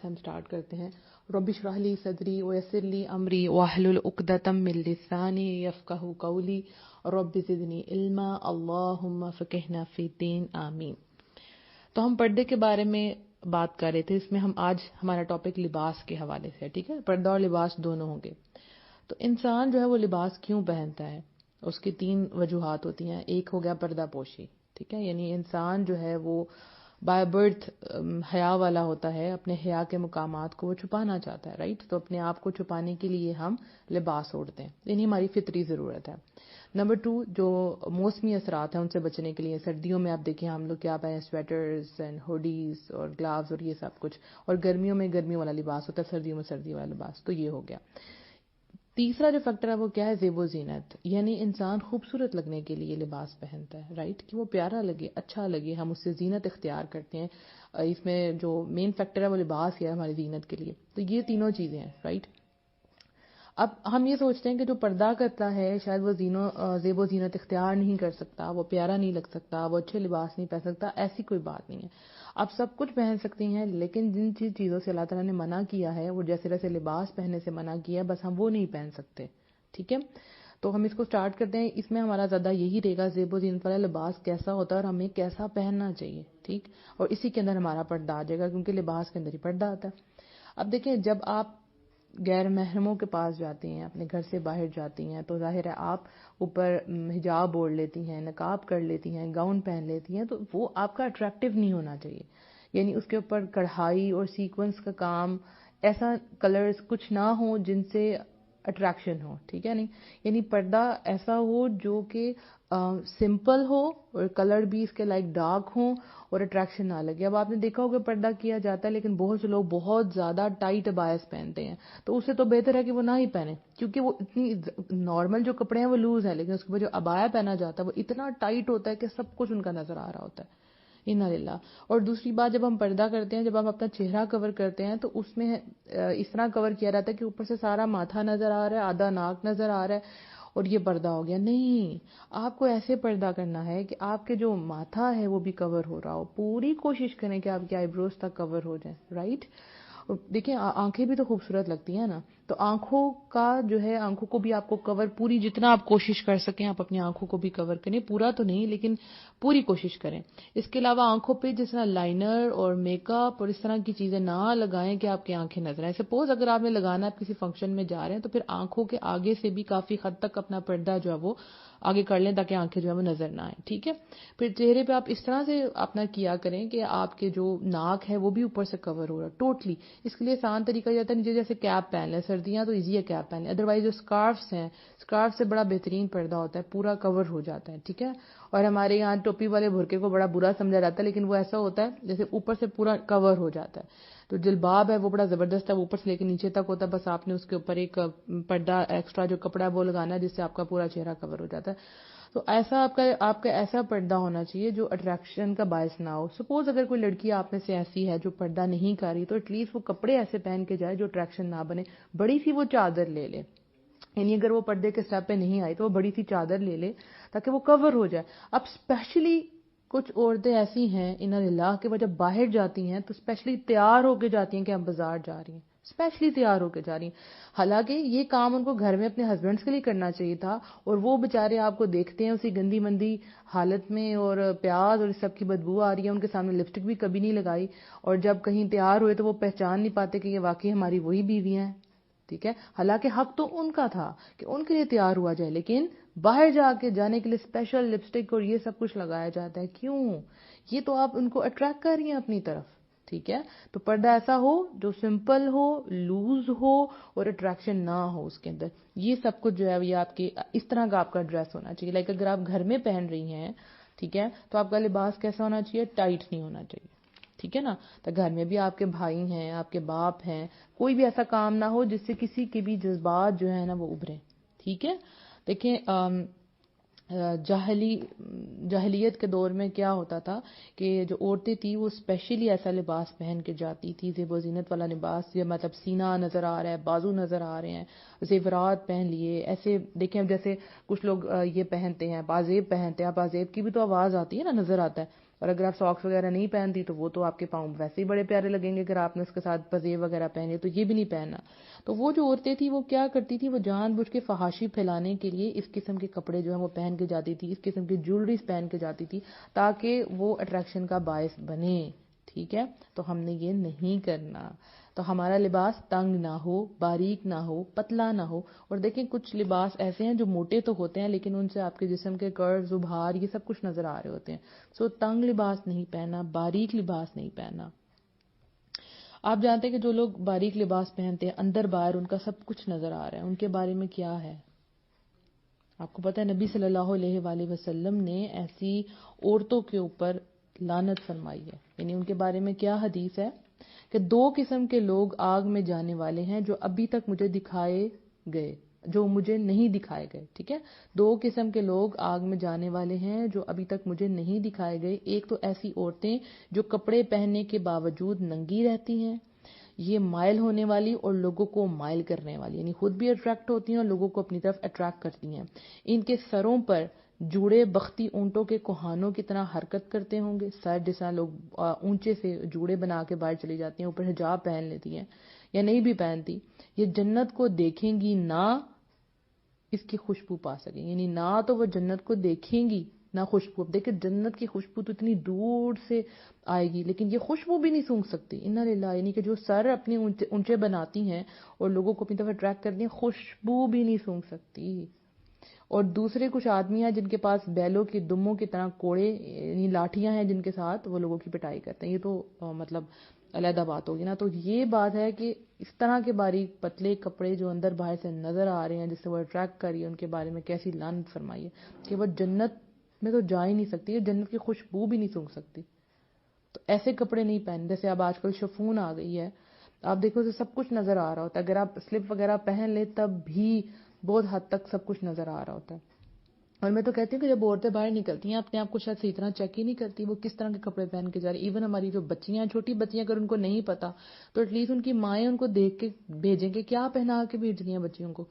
ہم سٹارٹ کرتے ہیں. رب اشرح لی صدری ویسر لی امری واحلل عقدۃ من لسانی یفقہوا قولی رب زدنی علما اللہم فقہنا فی الدین آمین. تو ہم پردے کے بارے میں بات کر رہے تھے. اس میں ہم آج ہمارا ٹاپک لباس کے حوالے سے ہے. ٹھیک ہے, پردہ اور لباس دونوں ہوں گے. تو انسان جو ہے وہ لباس کیوں پہنتا ہے, اس کی 3 وجوہات ہوتی ہیں. ایک ہو گیا پردہ پوشی. ٹھیک ہے, یعنی انسان جو ہے وہ بائی برتھ حیا والا ہوتا ہے, اپنے حیا کے مقامات کو وہ چھپانا چاہتا ہے. رائٹ, تو اپنے آپ کو چھپانے کے لیے ہم لباس اوڑھتے ہیں, یعنی ہماری فطری ضرورت ہے. نمبر 2, جو موسمی اثرات ہیں ان سے بچنے کے لیے. سردیوں میں آپ دیکھیں ہم لوگ کیا پہنے, سویٹرز اینڈ ہوڈیز اور گلاوز اور یہ سب کچھ, اور گرمیوں میں گرمیوں والا لباس ہوتا ہے, سردیوں میں سردی والا لباس. تو یہ ہو گیا. تیسرا جو فیکٹر ہے وہ کیا ہے, زیب و زینت, یعنی انسان خوبصورت لگنے کے لیے لباس پہنتا ہے. رائٹ, کہ وہ پیارا لگے, اچھا لگے, ہم اس سے زینت اختیار کرتے ہیں. اس میں جو مین فیکٹر ہے وہ لباس ہے ہماری زینت کے لیے. تو یہ تینوں چیزیں ہیں. رائٹ, اب ہم یہ سوچتے ہیں کہ جو پردہ کرتا ہے شاید وہ زیب و زینت اختیار نہیں کر سکتا, وہ پیارا نہیں لگ سکتا, وہ اچھے لباس نہیں پہن سکتا. ایسی کوئی بات نہیں ہے, آپ سب کچھ پہن سکتی ہیں, لیکن جن چیزوں سے اللہ تعالیٰ نے منع کیا ہے, وہ جیسے لباس پہننے سے منع کیا ہے, بس ہم وہ نہیں پہن سکتے. ٹھیک ہے, تو ہم اس کو سٹارٹ کرتے ہیں. اس میں ہمارا زیادہ یہی رہے گا زیب و زینت والا لباس کیسا ہوتا ہے اور ہمیں کیسا پہننا چاہیے. ٹھیک, اور اسی کے اندر ہمارا پردہ آ جائے گا, کیونکہ لباس کے اندر ہی پردہ آتا ہے. اب دیکھیں, جب آپ غیر محرموں کے پاس جاتی ہیں, اپنے گھر سے باہر جاتی ہیں, تو ظاہر ہے آپ اوپر حجاب اوڑھ لیتی ہیں, نقاب کر لیتی ہیں, گاؤن پہن لیتی ہیں, تو وہ آپ کا اٹریکٹیو نہیں ہونا چاہیے. یعنی اس کے اوپر کڑھائی اور سیکوینس کا کام, ایسا کلرز کچھ نہ ہو جن سے اٹریکشن ہو. ٹھیک ہے, نہیں, یعنی پردہ ایسا ہو جو کہ سمپل ہو اور کلر بھی اس کے لائک ڈارک ہوں اور اٹریکشن نہ لگے. اب آپ نے دیکھا ہوگا پردہ کیا جاتا ہے, لیکن بہت سے لوگ بہت زیادہ ٹائٹ ابایاز پہنتے ہیں, تو اس سے تو بہتر ہے کہ وہ نہ ہی پہنے, کیونکہ وہ اتنی نارمل جو کپڑے ہیں وہ لوز ہیں, لیکن اس کے بعد جو ابایا پہنا جاتا ہے وہ اتنا ٹائٹ ہوتا ہے کہ سب کچھ ان کا نظر آ رہا ہوتا ہے. انا للہ. اور دوسری بات, جب ہم پردہ کرتے ہیں, جب ہم اپنا چہرہ کور کرتے ہیں, تو اس میں اس طرح کور کیا جاتا ہے کہ اوپر سے سارا ماتھا نظر آ رہا ہے, آدھا ناک نظر آ رہا ہے, اور یہ پردہ ہو گیا. نہیں, آپ کو ایسے پردہ کرنا ہے کہ آپ کے جو ماتھا ہے وہ بھی کور ہو رہا ہو. پوری کوشش کریں کہ آپ کے آئی بروز تک کور ہو جائیں. رائٹ, دیکھیں آنکھیں بھی تو خوبصورت لگتی ہیں نا, تو آنکھوں کا جو ہے, آنکھوں کو بھی آپ کو کور, پوری جتنا آپ کوشش کر سکیں آپ اپنی آنکھوں کو بھی کور کریں. پورا تو نہیں, لیکن پوری کوشش کریں. اس کے علاوہ آنکھوں پہ جس طرح لائنر اور میک اپ اور اس طرح کی چیزیں نہ لگائیں کہ آپ کی آنکھیں نظر آئیں. سپوز اگر آپ نے لگانا ہے, کسی فنکشن میں جا رہے ہیں, تو پھر آنکھوں کے آگے سے بھی کافی حد تک اپنا پردہ جو ہے وہ آگے کر لیں تاکہ آنکھیں جو ہے وہ نظر نہ آئیں. ٹھیک ہے, پھر چہرے پہ آپ اس طرح سے اپنا کیا کریں کہ آپ کے جو ناک ہے وہ بھی اوپر سے کور ہو رہا ہے ٹوٹلی. اس کے لیے آسان طریقہ یہ ہوتا ہے, جیسے کیپ پہن لیں, سردیاں تو ایزی ہے کیپ پہن لیں, ادروائز جو اسکارفس ہیں, اسکارف سے بڑا بہترین پردہ ہوتا ہے, پورا کور ہو جاتا ہے. ٹھیک ہے, اور ہمارے یہاں ٹوپی والے برقعے کو بڑا برا سمجھا جاتا ہے, لیکن وہ ایسا ہوتا ہے جیسے اوپر سے پورا کور ہو جاتا ہے. تو جلباب ہے وہ بڑا زبردست ہے, وہ اوپر سے لے کے نیچے تک ہوتا ہے, بس آپ نے اس کے اوپر ایک پردہ ایکسٹرا جو کپڑا ہے وہ لگانا ہے, جس سے آپ کا پورا چہرہ کور ہو جاتا ہے. تو ایسا آپ کا ایسا پردہ ہونا چاہیے جو اٹریکشن کا باعث نہ ہو. سپوز اگر کوئی لڑکی آپ میں سے ایسی ہے جو پردہ نہیں کر رہی, تو ایٹ لیسٹ وہ کپڑے ایسے پہن کے جائے جو اٹریکشن نہ بنے. بڑی سی وہ چادر لے لے, یعنی اگر وہ پردے کے سٹیپ پہ نہیں آئی تو وہ بڑی سی چادر لے لے تاکہ وہ کور ہو جائے. اب اسپیشلی کچھ عورتیں ایسی ہیں انا للہ کہ وہ جب باہر جاتی ہیں تو اسپیشلی تیار ہو کے جاتی ہیں کہ ہم بازار جا رہی ہیں, اسپیشلی تیار ہو کے جا رہی ہیں. حالانکہ یہ کام ان کو گھر میں اپنے ہسبینڈس کے لیے کرنا چاہیے تھا, اور وہ بےچارے آپ کو دیکھتے ہیں اسی گندی مندی حالت میں, اور پیاز اور اس سب کی بدبو آ رہی ہے, ان کے سامنے لپسٹک بھی کبھی نہیں لگائی, اور جب کہیں تیار ہوئے تو وہ پہچان نہیں پاتے کہ یہ واقعی ہماری وہی بیویاں ہیں. ٹھیک ہے, حالانکہ حق تو ان کا تھا کہ ان کے لیے تیار ہوا جائے, لیکن باہر جانے کے لیے اسپیشل لپسٹک اور یہ سب کچھ لگایا جاتا ہے. کیوں؟ یہ تو آپ ان کو اٹریکٹ کر رہی ہیں اپنی طرف. ٹھیک ہے, تو پردہ ایسا ہو جو سمپل ہو, لوز ہو اور اٹریکشن نہ ہو اس کے اندر. یہ سب کچھ جو ہے یہ آپ کے اس طرح کا آپ کا ڈریس ہونا چاہیے. لائک اگر آپ گھر میں پہن رہی ہیں, ٹھیک ہے, تو آپ کا لباس کیسا ہونا چاہیے, ٹائٹ نہیں ہونا چاہیے. ٹھیک ہے نا, تو گھر میں بھی آپ کے بھائی ہیں, آپ کے باپ ہیں, کوئی بھی ایسا کام نہ ہو جس سے کسی کے بھی جذبات جو ہے نا وہ ابھریں. ٹھیک ہے, دیکھیں جاہلیت کے دور میں کیا ہوتا تھا کہ جو عورتیں تھیں وہ اسپیشلی ایسا لباس پہن کے جاتی تھی, زیب و زینت والا لباس, یہ مطلب سینہ نظر آ رہا ہے, بازو نظر آ رہے ہیں, زیورات پہن لیے ایسے. دیکھیں جیسے کچھ لوگ یہ پہنتے ہیں, پازیب پہنتے ہیں, پازیب کی بھی تو آواز آتی ہے نا, نظر آتا ہے. اور اگر آپ ساکس وغیرہ نہیں پہنتی تو وہ تو آپ کے پاؤں ویسے ہی بڑے پیارے لگیں گے اگر آپ نے اس کے ساتھ پزیب وغیرہ پہنے، تو یہ بھی نہیں پہننا. تو وہ جو عورتیں تھیں وہ کیا کرتی تھی، وہ جان بوجھ کے فحاشی پھیلانے کے لیے اس قسم کے کپڑے جو ہیں وہ پہن کے جاتی تھی، اس قسم کی جیولریز پہن کے جاتی تھی تاکہ وہ اٹریکشن کا باعث بنے. ٹھیک ہے، تو ہم نے یہ نہیں کرنا. تو ہمارا لباس تنگ نہ ہو، باریک نہ ہو، پتلا نہ ہو. اور دیکھیں کچھ لباس ایسے ہیں جو موٹے تو ہوتے ہیں لیکن ان سے آپ کے جسم کے کروز، ابھار، یہ سب کچھ نظر آ رہے ہوتے ہیں. سو تنگ لباس نہیں پہننا، باریک لباس نہیں پہننا. آپ جانتے ہیں کہ جو لوگ باریک لباس پہنتے ہیں اندر باہر ان کا سب کچھ نظر آ رہا ہے، ان کے بارے میں کیا ہے؟ آپ کو پتہ ہے نبی صلی اللہ علیہ وآلہ وسلم نے ایسی عورتوں کے اوپر لعنت فرمائی ہے. یعنی ان کے بارے میں کیا حدیث ہے کہ 2 قسم کے لوگ آگ میں جانے والے ہیں جو ابھی تک مجھے دکھائے گئے، جو مجھے نہیں دکھائے گئے. ٹھیک ہے، 2 قسم کے لوگ آگ میں جانے والے ہیں جو ابھی تک مجھے نہیں دکھائے گئے. ایک تو ایسی عورتیں جو کپڑے پہننے کے باوجود ننگی رہتی ہیں، یہ مائل ہونے والی اور لوگوں کو مائل کرنے والی، یعنی خود بھی اٹریکٹ ہوتی ہیں اور لوگوں کو اپنی طرف اٹریکٹ کرتی ہیں. ان کے سروں پر جوڑے بختی اونٹوں کے کوہانوں کی طرح حرکت کرتے ہوں گے. سر جیسا لوگ اونچے سے جوڑے بنا کے باہر چلی جاتی ہیں، اوپر حجاب پہن لیتی ہیں یا نہیں بھی پہنتی. یہ جنت کو دیکھیں گی نہ اس کی خوشبو پا سکیں، یعنی نہ تو وہ جنت کو دیکھیں گی نہ خوشبو. اب دیکھیں جنت کی خوشبو تو اتنی دور سے آئے گی لیکن یہ خوشبو بھی نہیں سونگھ سکتی. انا للہ، یعنی کہ جو سر اپنے اونچے بناتی ہیں اور لوگوں کو اپنی طرف اٹریکٹ کرتی ہیں، خوشبو بھی نہیں سونگھ سکتی. اور دوسرے کچھ آدمی ہیں جن کے پاس بیلوں کی دموں کی طرح کوڑے یعنی لاٹھیاں ہیں جن کے ساتھ وہ لوگوں کی پٹائی کرتے ہیں. یہ تو مطلب علیحدہ بات ہوگی نا. تو یہ بات ہے کہ اس طرح کے باریک پتلے کپڑے جو اندر باہر سے نظر آ رہے ہیں جس سے وہ اٹریکٹ کر رہی ہے، ان کے بارے میں کیسی لعنت فرمائی ہے کہ وہ جنت میں تو جا ہی نہیں سکتی، جنت کی خوشبو بھی نہیں سونگھ سکتی. تو ایسے کپڑے نہیں پہن. جیسے اب آج کل شفون آ گئی ہے، آپ دیکھو تو سب کچھ نظر آ رہا ہوتا ہے. اگر آپ سلپ وغیرہ پہن لیں تب بھی بہت حد تک سب کچھ نظر آ رہا ہوتا ہے. اور میں تو کہتی ہوں کہ جب عورتیں باہر نکلتی ہیں اپنے آپ کو شاید صحیح طرح چیک ہی نہیں کرتی وہ کس طرح کے کپڑے پہن کے جا رہی. ایون ہماری جو بچیاں ہیں، چھوٹی بچیاں، اگر ان کو نہیں پتا تو ایٹ لیسٹ ان کی مائیں ان کو دیکھ کے بھیجیں گے. کیا پہنا کے بھیج رہی ہیں بچیوں کو؟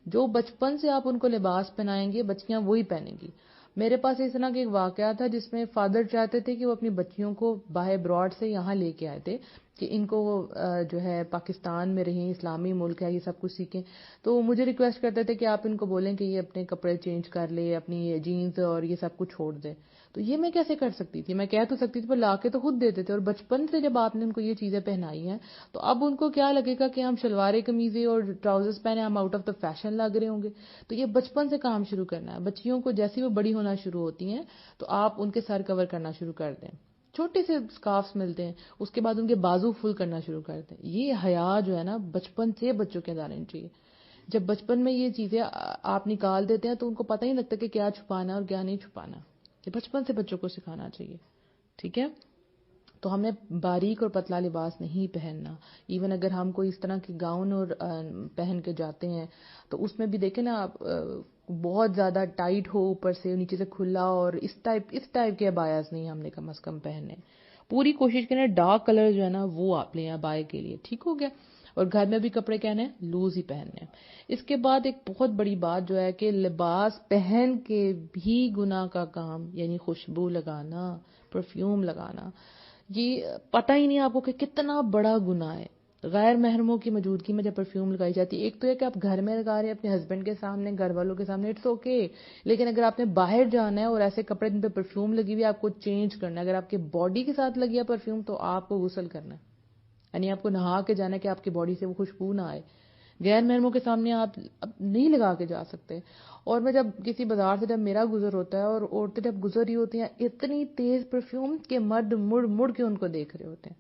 جو بچپن سے آپ ان کو لباس پہنائیں گے بچیاں وہی پہنیں گی. میرے پاس اس طرح کا ایک واقعہ تھا جس میں فادر چاہتے تھے کہ وہ اپنی بچیوں کو باہر براڈ سے یہاں لے کے آئے تھے کہ ان کو جو ہے پاکستان میں رہیں، اسلامی ملک ہے، یہ سب کچھ سیکھیں. تو مجھے ریکویسٹ کرتے تھے کہ آپ ان کو بولیں کہ یہ اپنے کپڑے چینج کر لے، اپنی جینز اور یہ سب کچھ چھوڑ دے. تو یہ میں کیسے کر سکتی تھی؟ میں کہہ تو سکتی تھی پر لا کے تو خود دیتے تھے. اور بچپن سے جب آپ نے ان کو یہ چیزیں پہنائی ہیں تو اب ان کو کیا لگے گا کہ ہم شلواریں قمیضیں اور ٹراؤزرز پہنے ہم آؤٹ آف دا فیشن لگ رہے ہوں گے. تو یہ بچپن سے کام شروع کرنا ہے. بچیوں کو جیسی وہ بڑی ہونا شروع ہوتی ہیں تو آپ ان کے سر کور کرنا شروع کر دیں. چھوٹے سے سکارفز ملتے ہیں، اس کے بعد ان کے بازو فل کرنا شروع کر دیں. یہ حیا جو ہے نا بچپن سے بچوں کے اندر آنی چاہیے. جب بچپن میں یہ چیزیں آپ نکال دیتے ہیں تو ان کو پتہ ہی لگتا کہ کیا چھپانا اور کیا نہیں چھپانا. یہ بچپن سے بچوں کو سکھانا چاہیے. ٹھیک ہے، تو ہمیں باریک اور پتلا لباس نہیں پہننا. ایون اگر ہم کوئی اس طرح کی گاؤن اور پہن کے جاتے ہیں تو اس میں بھی دیکھیں نا آپ بہت زیادہ ٹائٹ ہو اوپر سے نیچے سے کھلا، اور اس ٹائپ کے ابایاز نہیں ہم نے کم از کم پہننے. پوری کوشش کریں ڈارک کلر جو ہے نا وہ آپ لیں ابائے کے لیے. ٹھیک ہو گیا. اور گھر میں بھی کپڑے کہنے ہیں لوز ہی پہننے ہیں. اس کے بعد ایک بہت بڑی بات جو ہے کہ لباس پہن کے بھی گناہ کا کام، یعنی خوشبو لگانا، پرفیوم لگانا، یہ پتہ ہی نہیں آپ کو کہ کتنا بڑا گناہ ہے. غیر محرموں کی موجودگی میں جب پرفیوم لگائی جاتی ہے، ایک تو یہ کہ آپ گھر میں لگا رہے ہیں اپنے ہسبینڈ کے سامنے، گھر والوں کے سامنے، اٹس اوکے. لیکن اگر آپ نے باہر جانا ہے اور ایسے کپڑے جن پہ پرفیوم لگی ہوئی ہے آپ کو چینج کرنا ہے، اگر آپ کے باڈی کے ساتھ لگی ہے پرفیوم تو آپ کو غسل کرنا ہے. یعنی آپ کو نہا کے جانا ہے کہ آپ کی باڈی سے وہ خوشبو نہ آئے. غیر محرموں کے سامنے آپ اب نہیں لگا کے جا سکتے. اور میں جب کسی بازار سے جب میرا گزر ہوتا ہے اور عورتیں جب گزر رہی ہوتی ہیں اتنی تیز پرفیوم کہ مرد مڑ مڑ کے ان کو دیکھ رہے ہوتے ہیں.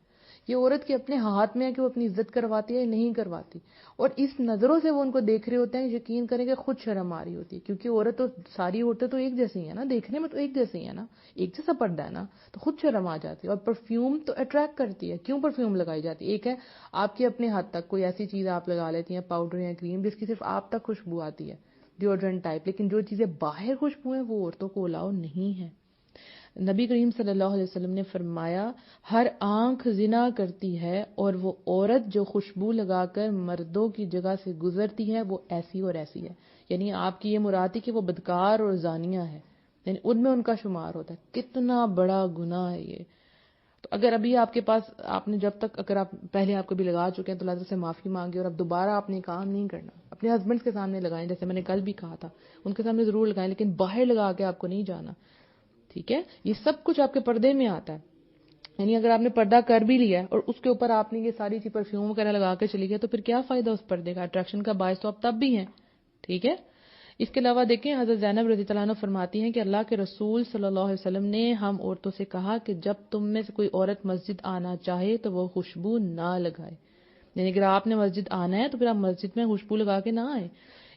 یہ عورت کے اپنے ہاتھ میں ہے کہ وہ اپنی عزت کرواتی ہے یا نہیں کرواتی. اور اس نظروں سے وہ ان کو دیکھ رہے ہوتے ہیں، یقین کریں کہ خود شرم آ رہی ہوتی ہے. کیونکہ عورت تو ساری عورتیں تو ایک جیسی ہیں نا، دیکھنے میں تو ایک جیسی ہیں نا، ایک جیسا پردہ ہے نا، تو خود شرم آ جاتی ہے. اور پرفیوم تو اٹریکٹ کرتی ہے. کیوں پرفیوم لگائی جاتی ہے؟ ایک ہے آپ کے اپنے حد تک کوئی ایسی چیز آپ لگا لیتی ہیں، پاؤڈر یا کریم جس کی صرف آپ تک خوشبو آتی ہے، ڈیوڈرنٹ ٹائپ. لیکن جو چیزیں باہر خوشبو ہیں وہ عورتوں کو الاؤ نہیں ہے. نبی کریم صلی اللہ علیہ وسلم نے فرمایا ہر آنکھ زنا کرتی ہے اور وہ عورت جو خوشبو لگا کر مردوں کی جگہ سے گزرتی ہے وہ ایسی اور ایسی ہے. یعنی آپ کی یہ مراد ہے کہ وہ بدکار اور زانیہ ہے. یعنی ان میں ان کا شمار ہوتا ہے. کتنا بڑا گناہ ہے یہ. تو اگر ابھی آپ کے پاس آپ نے جب تک اگر آپ پہلے آپ کبھی لگا چکے ہیں تو اللہ تعالیٰ سے معافی مانگے اور اب دوبارہ آپ نے کام نہیں کرنا. اپنے ہسبینڈ کے سامنے لگائیں, جیسے میں نے کل بھی کہا تھا, ان کے سامنے ضرور لگائیں, لیکن باہر لگا کے آپ کو نہیں جانا. ٹھیک ہے, یہ سب کچھ آپ کے پردے میں آتا ہے. یعنی اگر آپ نے پردہ کر بھی لیا اور اس کے اوپر آپ نے یہ ساری چیز پرفیوم وغیرہ لگا کے چلی گئی تو پھر کیا فائدہ اس پردے کا؟ اٹریکشن کا باعث تو آپ تب بھی ہیں. ٹھیک ہے. اس کے علاوہ دیکھیں, حضرت زینب رضی اللہ عنہ فرماتی ہیں کہ اللہ کے رسول صلی اللہ علیہ وسلم نے ہم عورتوں سے کہا کہ جب تم میں سے کوئی عورت مسجد آنا چاہے تو وہ خوشبو نہ لگائے. یعنی اگر آپ نے مسجد آنا ہے تو پھر آپ مسجد میں خوشبو لگا کے نہ آئے.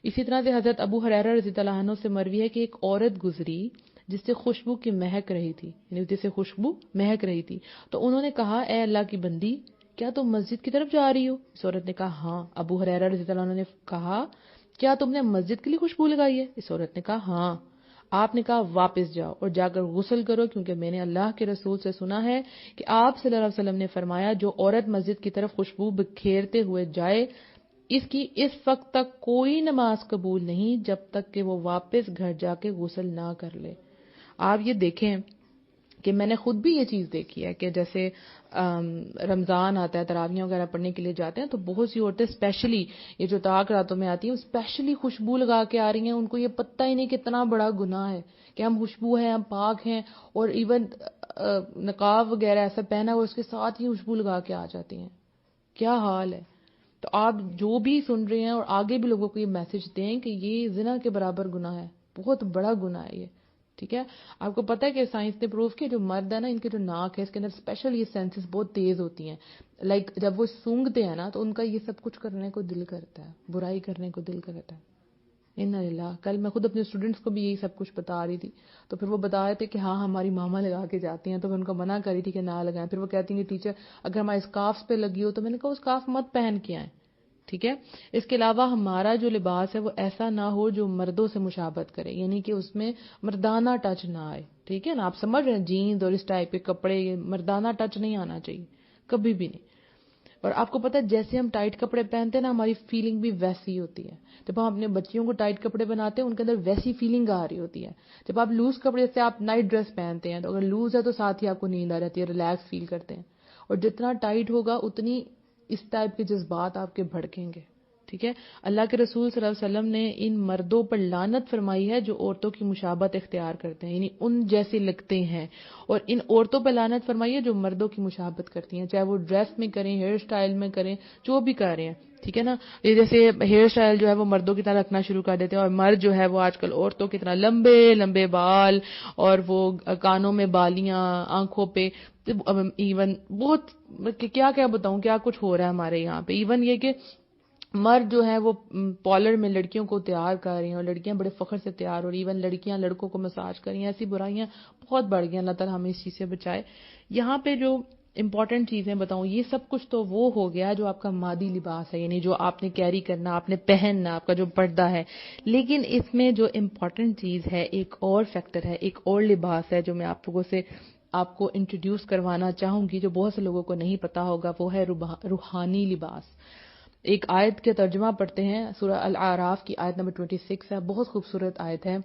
اسی طرح سے حضرت ابو ہریرہ رضی اللہ عنہ سے مروی ہے کہ ایک عورت گزری جس سے خوشبو کی مہک رہی تھی, یعنی جس سے خوشبو مہک رہی تھی. تو انہوں نے کہا, اے اللہ کی بندی, کیا تم مسجد کی طرف جا رہی ہو؟ اس عورت نے کہا ہاں. ابو ہریرہ رضی اللہ عنہ نے کہا, کیا تم نے مسجد کے لیے خوشبو لگائی ہے؟ اس عورت نے کہا ہاں. آپ نے کہا واپس جاؤ اور جا کر غسل کرو, کیونکہ میں نے اللہ کے رسول سے سنا ہے کہ آپ صلی اللہ علیہ وسلم نے فرمایا, جو عورت مسجد کی طرف خوشبو بکھیرتے ہوئے جائے اس کی اس وقت تک کوئی نماز قبول نہیں جب تک کہ وہ واپس گھر جا کے غسل نہ کر لے. آپ یہ دیکھیں کہ میں نے خود بھی یہ چیز دیکھی ہے کہ جیسے رمضان آتا ہے, تراویحیں وغیرہ پڑھنے کے لیے جاتے ہیں تو بہت سی عورتیں اسپیشلی یہ جو طلاق راتوں میں آتی ہیں اسپیشلی خوشبو لگا کے آ رہی ہیں. ان کو یہ پتہ ہی نہیں کتنا بڑا گناہ ہے کہ ہم خوشبو ہیں, ہم پاک ہیں, اور ایون نقاب وغیرہ ایسا پہنا ہوا اس کے ساتھ ہی خوشبو لگا کے آ جاتی ہیں. کیا حال ہے. تو آپ جو بھی سن رہے ہیں اور آگے بھی لوگوں کو یہ میسج دیں کہ یہ زنا کے برابر گناہ ہے, بہت بڑا گناہ ہے یہ. ٹھیک ہے. آپ کو پتہ ہے کہ سائنس نے پروف کیا جو مرد ہے نا, ان کے جو ناک ہے اس کے اندر اسپیشل یہ سینسز بہت تیز ہوتی ہیں. لائک جب وہ سونگھتے ہیں نا تو ان کا یہ سب کچھ کرنے کو دل کرتا ہے, برائی کرنے کو دل کرتا ہے. انا للہ. کل میں خود اپنے اسٹوڈنٹس کو بھی یہی سب کچھ بتا رہی تھی تو پھر وہ بتا رہے تھے کہ ہاں ہماری ماما لگا کے جاتی ہیں, تو میں ان کو منع کری تھی کہ نہ لگائیں. پھر وہ کہتی ہیں کہ ٹیچر اگر ہمارے اسکارف پہ لگی ہو, تو میں نے کہا وہ اسکارف مت پہن کے آئیں. ٹھیک ہے. اس کے علاوہ ہمارا جو لباس ہے وہ ایسا نہ ہو جو مردوں سے مشابہت کرے, یعنی کہ اس میں مردانہ ٹچ نہ آئے. ٹھیک ہے نا. آپ سمجھ رہے ہیں, جینز اور اس ٹائپ کے کپڑے, یہ مردانہ ٹچ نہیں آنا چاہیے کبھی بھی نہیں. اور آپ کو پتہ ہے جیسے ہم ٹائٹ کپڑے پہنتے ہیں نا, ہماری فیلنگ بھی ویسی ہوتی ہے. جب ہم اپنے بچیوں کو ٹائٹ کپڑے بناتے ہیں ان کے اندر ویسی فیلنگ آ رہی ہوتی ہے. جب آپ لوز کپڑے, جیسے آپ نائٹ ڈریس پہنتے ہیں تو اگر لوز ہے تو ساتھ ہی آپ کو نیند آ جاتی ہے, ریلیکس فیل کرتے ہیں. اور جتنا ٹائٹ ہوگا اتنی اس ٹائپ کے جذبات آپ کے بھڑکیں گے. ٹھیک ہے. اللہ کے رسول صلی اللہ علیہ وسلم نے ان مردوں پر لعنت فرمائی ہے جو عورتوں کی مشابہت اختیار کرتے ہیں, یعنی ان جیسے لگتے ہیں. اور ان عورتوں پر لعنت فرمائی ہے جو مردوں کی مشابہت کرتی ہیں, چاہے وہ ڈریس میں کریں, ہیئر سٹائل میں کریں, جو بھی کر رہے ہیں. ٹھیک ہے نا. یہ جیسے ہیئر سٹائل جو ہے وہ مردوں کی طرح رکھنا شروع کر دیتے ہیں, اور مرد جو ہے وہ آج کل عورتوں کی طرح لمبے لمبے بال, اور وہ کانوں میں بالیاں, آنکھوں پہ ایون بہت کیا کیا بتاؤں کیا کچھ ہو رہا ہے ہمارے یہاں پہ. ایون یہ کہ مرد جو ہے وہ پارلر میں لڑکیوں کو تیار کر رہی ہیں اور لڑکیاں بڑے فخر سے تیار ہو رہی ہیں, ایون لڑکیاں لڑکوں کو مساج کر رہی ہیں. ایسی برائیاں بہت بڑھ گئی ہیں, اللہ تعالیٰ ہمیں اس چیز سے بچائے. یہاں پہ جو امپورٹنٹ چیزیں بتاؤں, یہ سب کچھ تو وہ ہو گیا جو آپ کا مادی لباس ہے, یعنی جو آپ نے کیری کرنا, آپ نے پہننا, آپ کا جو پردہ ہے. لیکن اس میں جو امپورٹنٹ چیز ہے, ایک اور فیکٹر ہے, ایک اور لباس ہے جو میں آپ لوگوں سے آپ کو انٹروڈیوس کروانا چاہوں گی, جو بہت سے لوگوں کو نہیں پتا ہوگا. وہ ہے روحانی لباس. ایک آیت کے ترجمہ پڑھتے ہیں, سورہ الاعراف کی آیت نمبر 26 ہے, بہت خوبصورت آیت ہے.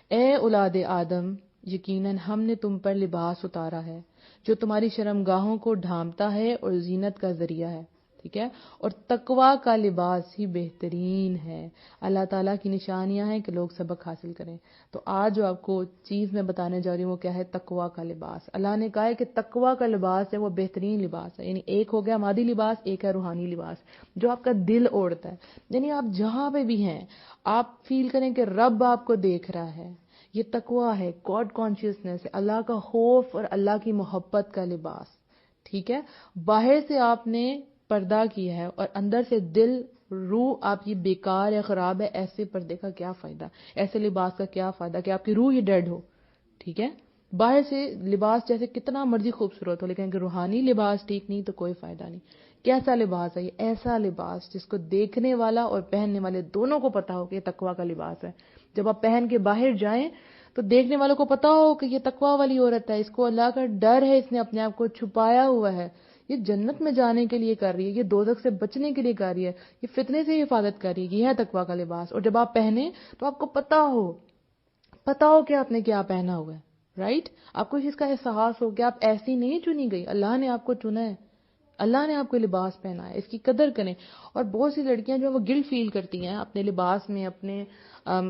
اے اولاد آدم, یقیناً ہم نے تم پر لباس اتارا ہے جو تمہاری شرمگاہوں کو ڈھانپتا ہے اور زینت کا ذریعہ ہے. ٹھیک ہے. اور تقویٰ کا لباس ہی بہترین ہے. اللہ تعالیٰ کی نشانیاں ہیں کہ لوگ سبق حاصل کریں. تو آج جو آپ کو چیز میں بتانے جا رہی ہوں وہ کیا ہے, تقویٰ کا لباس. اللہ نے کہا ہے کہ تقویٰ کا لباس ہے وہ بہترین لباس ہے. یعنی ایک ہو گیا مادی لباس, ایک ہے روحانی لباس جو آپ کا دل اوڑھتا ہے. یعنی آپ جہاں پہ بھی ہیں آپ فیل کریں کہ رب آپ کو دیکھ رہا ہے. یہ تقویٰ ہے, گاڈ کانشیسنس ہے, اللہ کا خوف اور اللہ کی محبت کا لباس. ٹھیک ہے. باہر سے آپ نے پردہ کیا ہے اور اندر سے دل روح آپ یہ بیکار ہے, خراب ہے. ایسے پردے کا کیا فائدہ, ایسے لباس کا کیا فائدہ کہ آپ کی روح ہی ڈیڈ ہو. ٹھیک ہے. باہر سے لباس جیسے کتنا مرضی خوبصورت ہو, لیکن اگر روحانی لباس ٹھیک نہیں تو کوئی فائدہ نہیں. کیسا لباس ہے یہ, ایسا لباس جس کو دیکھنے والا اور پہننے والے دونوں کو پتا ہو کہ یہ تقویٰ کا لباس ہے. جب آپ پہن کے باہر جائیں تو دیکھنے والوں کو پتا ہو کہ یہ تقویٰ والی عورت ہے, اس کو اللہ کا ڈر ہے, اس نے اپنے آپ کو چھپایا ہوا ہے, یہ جنت میں جانے کے لیے کر رہی ہے, یہ دوزخ سے بچنے کے لیے کر رہی ہے, یہ فتنے سے حفاظت کر رہی ہے. یہ ہے تقویٰ کا لباس. اور جب آپ پہنے تو آپ کو پتا ہو پتا ہو کہ آپ نے کیا پہنا ہوا ہے، رائٹ؟ آپ کو اس چیز کا احساس ہو کہ آپ ایسی نہیں چنی گئی، اللہ نے آپ کو چنا ہے، اللہ نے آپ کو لباس پہنا ہے، اس کی قدر کریں. اور بہت سی لڑکیاں جو وہ گلٹ فیل کرتی ہیں اپنے لباس میں، اپنے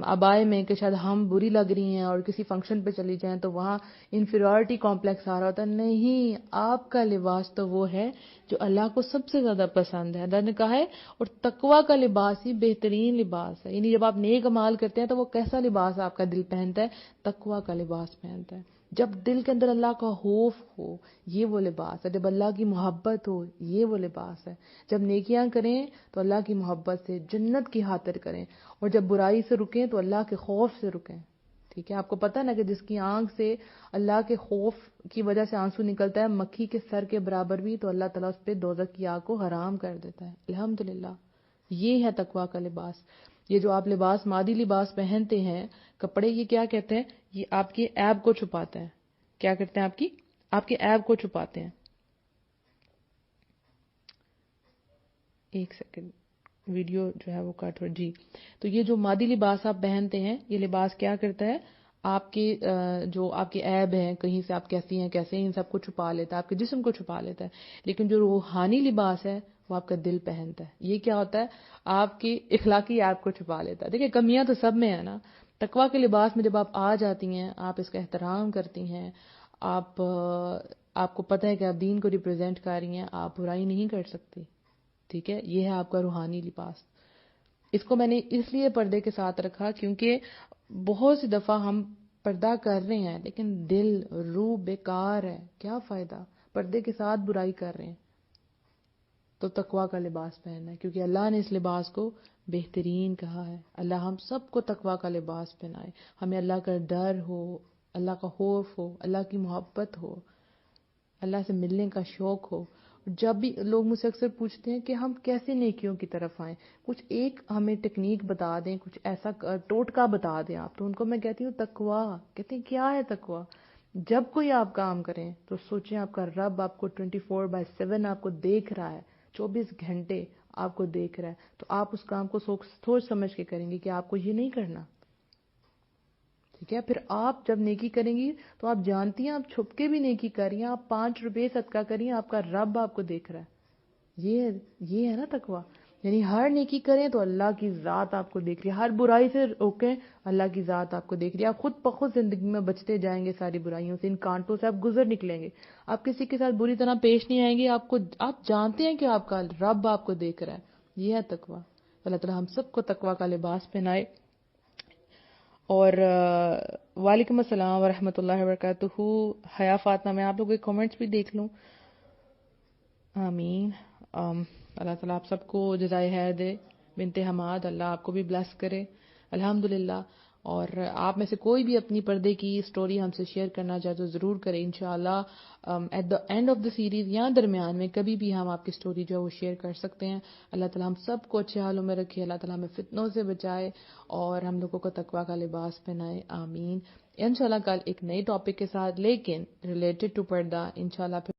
عبائے میں، کہ شاید ہم بری لگ رہی ہیں، اور کسی فنکشن پہ چلی جائیں تو وہاں انفیریورٹی کمپلیکس آ رہا ہوتا ہے. نہیں، آپ کا لباس تو وہ ہے جو اللہ کو سب سے زیادہ پسند ہے. اللہ نے کہا ہے اور تقوی کا لباس ہی بہترین لباس ہے. یعنی جب آپ نیک اعمال کرتے ہیں تو وہ کیسا لباس آپ کا دل پہنتا ہے؟ تقوی کا لباس پہنتا ہے. جب دل کے اندر اللہ کا خوف ہو، یہ وہ لباس ہے. جب اللہ کی محبت ہو، یہ وہ لباس ہے. جب نیکیاں کریں تو اللہ کی محبت سے، جنت کی خاطر کریں، اور جب برائی سے رکیں تو اللہ کے خوف سے رکیں. ٹھیک ہے؟ آپ کو پتہ نا کہ جس کی آنکھ سے اللہ کے خوف کی وجہ سے آنسو نکلتا ہے، مکھی کے سر کے برابر بھی، تو اللہ تعالیٰ اس پہ دوزخ کی آگ کو حرام کر دیتا ہے. الحمدللہ، یہ ہے تقوی کا لباس. یہ جو آپ لباس، مادی لباس پہنتے ہیں، کپڑے، یہ کیا کہتے ہیں؟ یہ آپ کے عیب کو چھپاتے ہیں. کیا کرتے ہیں؟ آپ کے عیب کو چھپاتے ہیں. ایک سیکنڈ، ویڈیو جو ہے وہ کٹ ہو. جی، تو یہ جو مادی لباس آپ پہنتے ہیں، یہ لباس کیا کرتا ہے؟ آپ کے جو آپ کے عیب ہیں، کہیں سے آپ کیسی ہیں کیسے ہیں، ان سب کو چھپا لیتا ہے، آپ کے جسم کو چھپا لیتا ہے. لیکن جو روحانی لباس ہے وہ آپ کا دل پہنتا ہے. یہ کیا ہوتا ہے؟ آپ کی اخلاقی عیب کو چھپا لیتا ہے. دیکھیں، کمیاں تو سب میں ہے نا. تقوی کے لباس میں جب آپ آ جاتی ہیں، آپ اس کا احترام کرتی ہیں، آپ کو پتہ ہے کہ آپ دین کو ریپرزینٹ کر رہی ہیں، آپ برائی نہیں کر سکتی. ٹھیک ہے؟ یہ ہے آپ کا روحانی لباس. اس کو میں نے اس لیے پردے کے ساتھ رکھا کیونکہ بہت سی دفعہ ہم پردہ کر رہے ہیں لیکن دل، روح بیکار ہے. کیا فائدہ؟ پردے کے ساتھ برائی کر رہے ہیں. تو تقوی کا لباس پہننا ہے، کیونکہ اللہ نے اس لباس کو بہترین کہا ہے. اللہ ہم سب کو تقوی کا لباس پہنائے. ہمیں اللہ کا ڈر ہو، اللہ کا خوف ہو، اللہ کی محبت ہو، اللہ سے ملنے کا شوق ہو. جب بھی لوگ مجھ سے اکثر پوچھتے ہیں کہ ہم کیسے نیکیوں کی طرف آئیں، کچھ ایک ہمیں ٹیکنیک بتا دیں، کچھ ایسا ٹوٹکا بتا دیں آپ، تو ان کو میں کہتی ہوں تقوی. کہتے ہیں کیا ہے تقوی؟ جب کوئی آپ کام کریں تو سوچیں آپ کا رب آپ کو 24/7 آپ کو دیکھ رہا ہے، 24 گھنٹے آپ کو دیکھ رہا ہے. تو آپ اس کام کو سوچ سمجھ کے کریں گے کہ آپ کو یہ نہیں کرنا. ٹھیک ہے؟ پھر آپ جب نیکی کریں گی تو آپ جانتی ہیں آپ چھپ کے بھی نیکی کر رہی ہیں، آپ 5 روپے صدقہ کر رہی ہیں، آپ کا رب آپ کو دیکھ رہا ہے. یہ ہے نا تقوی. یعنی ہر نیکی کریں تو اللہ کی ذات آپ کو دیکھ رہی ہے، ہر برائی سے روکیں، اللہ کی ذات آپ کو دیکھ رہی ہے. آپ خود بخود زندگی میں بچتے جائیں گے ساری برائیوں سے، ان کانٹوں سے آپ گزر نکلیں گے. آپ کسی کے ساتھ بری طرح پیش نہیں آئیں گے. آپ جانتے ہیں کہ آپ کا رب آپ کو دیکھ رہا ہے. یہ ہے تقوی. اللہ تعالی ہم سب کو تقوی کا لباس پہنائے. اور وعلیکم السلام ورحمۃ اللہ وبرکاتہ. حیا فاطمہ، میں آپ لوگوں کے کامنٹس بھی دیکھ لوں. آمین. اللہ تعالیٰ آپ سب کو جزائے خیر دے. بنت حماد، اللہ آپ کو بھی بلیس کرے. الحمدللہ. اور آپ میں سے کوئی بھی اپنی پردے کی سٹوری ہم سے شیئر کرنا چاہے تو ضرور کریں. انشاءاللہ at the end of the series یا درمیان میں کبھی بھی ہم آپ کی سٹوری جو ہے وہ شیئر کر سکتے ہیں. اللہ تعالیٰ ہم سب کو اچھے حالوں میں رکھے. اللہ تعالیٰ ہمیں فتنوں سے بچائے اور ہم لوگوں کو تقویٰ کا لباس پہنائے. آمین. انشاءاللہ کل ایک نئے ٹاپک کے ساتھ، لیکن ریلیٹڈ ٹو پردہ، انشاءاللہ پھر